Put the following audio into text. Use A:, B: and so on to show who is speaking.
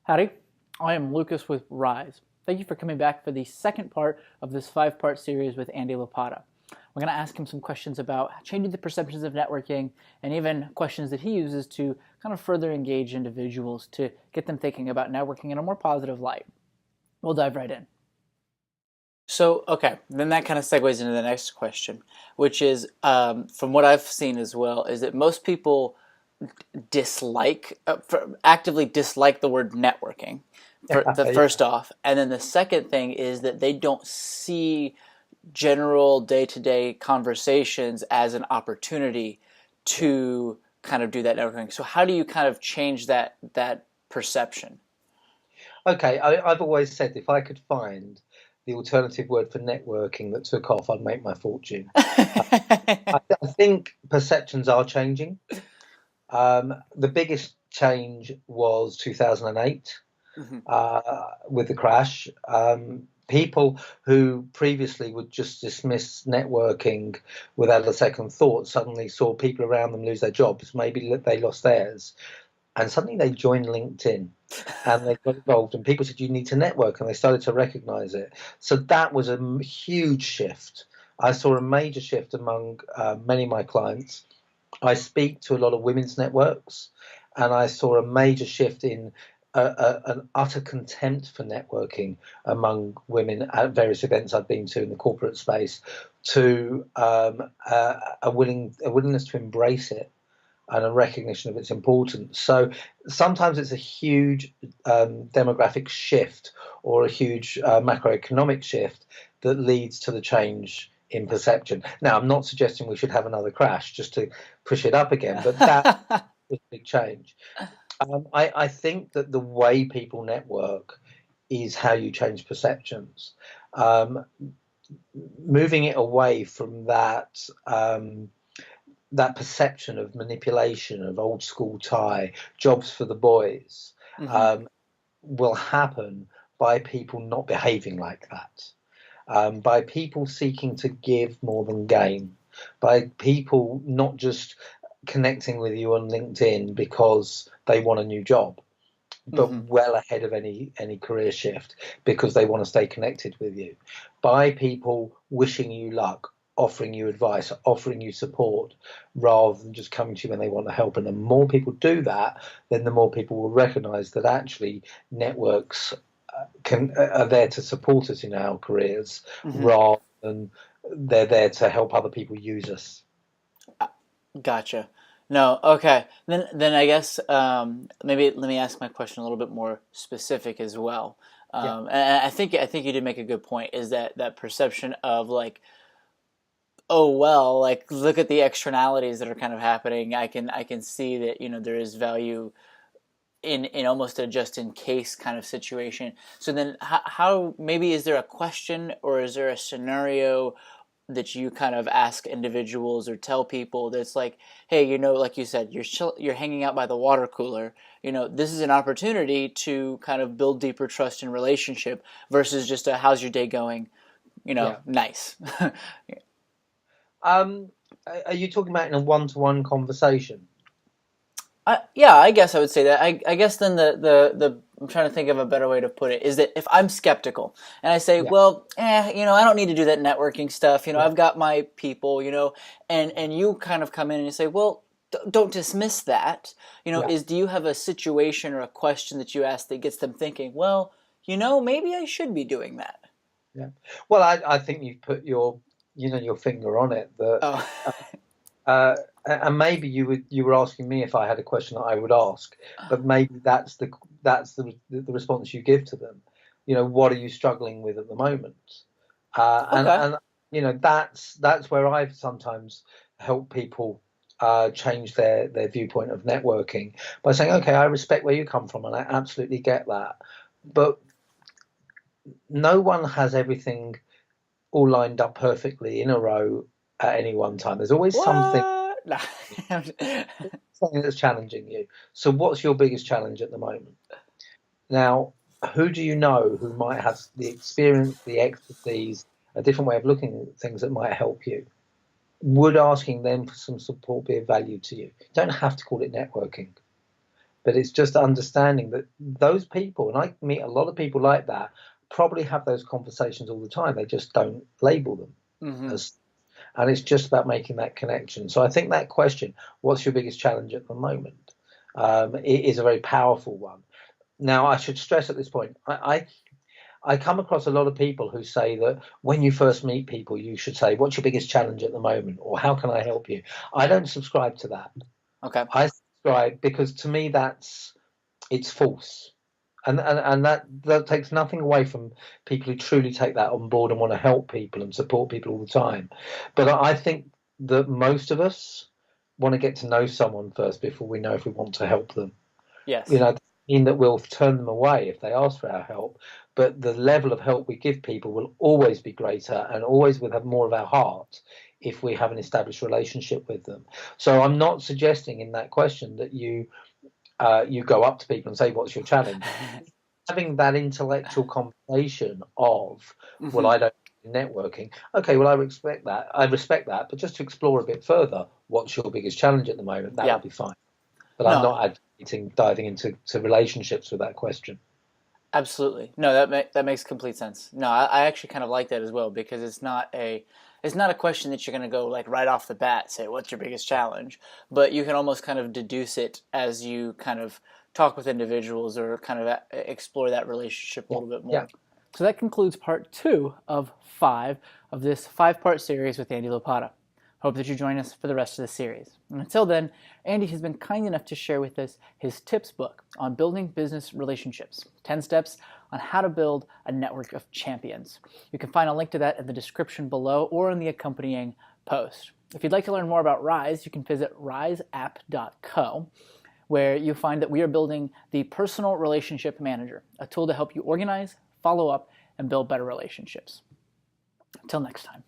A: Howdy, I am Lucas with Ryze. Thank you for coming back for the second part of this 5-part series with Andy Lopata. We're going to ask him some questions about changing the perceptions of networking and even questions that he uses to kind of further engage individuals to get them thinking about networking in a more positive light. We'll dive right in. So, okay, then that kind of segues into the next question, which is, from what I've seen as well, is that most people actively dislike the word networking, for the first off, and then the second thing is that they don't see general day-to-day conversations as an opportunity to kind of do that networking. So how do you kind of change that perception?
B: Okay, I've always said if I could find the alternative word for networking that took off, I'd make my fortune. I think perceptions are changing. The biggest change was 2008 with the crash. People who previously would just dismiss networking without a second thought suddenly saw people around them lose their jobs. Maybe they lost theirs. And suddenly they joined LinkedIn and they got involved, and people said, you need to network, and they started to recognize it. So that was a huge shift. I saw a major shift among many of my clients. I speak to a lot of women's networks, and I saw a major shift in an utter contempt for networking among women at various events I've been to in the corporate space, to a willingness to embrace it and a recognition of its importance. So sometimes it's a huge demographic shift or a huge macroeconomic shift that leads to the change in perception. Now, I'm not suggesting we should have another crash just to push it up again, but that is a big change. I think that the way people network is how you change perceptions. Moving it away from that perception of manipulation, of old school tie, jobs for the boys, will happen by people not behaving like that, by people seeking to give more than gain, by people not just connecting with you on LinkedIn because they want a new job, but well ahead of any career shift because they want to stay connected with you, by people wishing you luck, offering you advice, offering you support, rather than just coming to you when they want to help. And the more people do that, then the more people will recognize that actually networks are there to support us in our careers, rather than they're there to help other people use us.
A: Gotcha. No, okay. Then I guess maybe let me ask my question a little bit more specific as well.
B: Yeah.
A: And I think you did make a good point. Is that perception of like, oh well, like look at the externalities that are kind of happening. I can see that there is value in almost a just in case kind of situation. So then how maybe is there a question or is there a scenario that you kind of ask individuals or tell people that's like, hey, like you said, you're hanging out by the water cooler. This is an opportunity to kind of build deeper trust and relationship versus just a how's your day going?
B: Yeah.
A: Nice.
B: Are you talking about in a one-to-one conversation?
A: Yeah, I guess I would say that. I guess then the I'm trying to think of a better way to put it is that if I'm skeptical and I say,
B: Yeah.
A: well, I don't need to do that networking stuff.
B: Yeah.
A: I've got my people. And you kind of come in and you say, well, don't dismiss that.
B: Yeah.
A: Do you have a situation or a question that you ask that gets them thinking, well, maybe I should be doing that.
B: Yeah. Well, I think you've put your finger on it. That
A: Oh,
B: uh, and maybe you were asking me if I had a question that I would ask, but maybe that's the response you give to them. What are you struggling with at the moment? And
A: okay.
B: that's where I've sometimes helped people change their viewpoint of networking by saying, okay, I respect where you come from, and I absolutely get that, but no one has everything all lined up perfectly in a row at any one time. There's always something
A: What? Nah.
B: something that's challenging you. So what's your biggest challenge at the moment? Now, who do you know who might have the experience, the expertise, a different way of looking at things that might help you? Would asking them for some support be of value to you? You don't have to call it networking, But it's just understanding that those people, and I meet a lot of people like that, probably have those conversations all the time. They just don't label them
A: Mm-hmm.
B: as, and it's just about making that connection. So I think that question, what's your biggest challenge at the moment, it is a very powerful one. Now, I should stress at this point, I come across a lot of people who say that when you first meet people, you should say, what's your biggest challenge at the moment? Or how can I help you? I don't subscribe to that.
A: Okay.
B: I subscribe because to me it's false. And that takes nothing away from people who truly take that on board and want to help people and support people all the time. But I think that most of us want to get to know someone first before we know if we want to help them.
A: Yes.
B: You know, mean that we'll turn them away if they ask for our help, but the level of help we give people will always be greater and always will have more of our heart if we have an established relationship with them. So I'm not suggesting in that question that you go up to people and say, "What's your challenge?" Having that intellectual conversation of, "Well,
A: Mm-hmm.
B: I don't do networking." Okay, well, I respect that. I respect that, but just to explore a bit further, what's your biggest challenge at the moment? That
A: Yeah.
B: would be fine. But I'm
A: No,
B: not advocating diving into relationships with that question.
A: absolutely. No, that makes complete sense. No, I actually kind of like that as well because it's not a question that you're going to go like right off the bat say what's your biggest challenge, but you can almost kind of deduce it as you kind of talk with individuals or kind of explore that relationship a
B: Yeah,
A: little bit
B: yeah.
A: more. So that concludes part 2 of 5 of this 5-part series with Andy Lopata. Hope that you join us for the rest of the series. And until then, Andy has been kind enough to share with us his tips book on building business relationships, 10 steps on how to build a network of champions. You can find a link to that in the description below or in the accompanying post. If you'd like to learn more about Ryze, you can visit ryzeapp.co, where you find that we are building the Personal Relationship Manager, a tool to help you organize, follow up, and build better relationships. Until next time.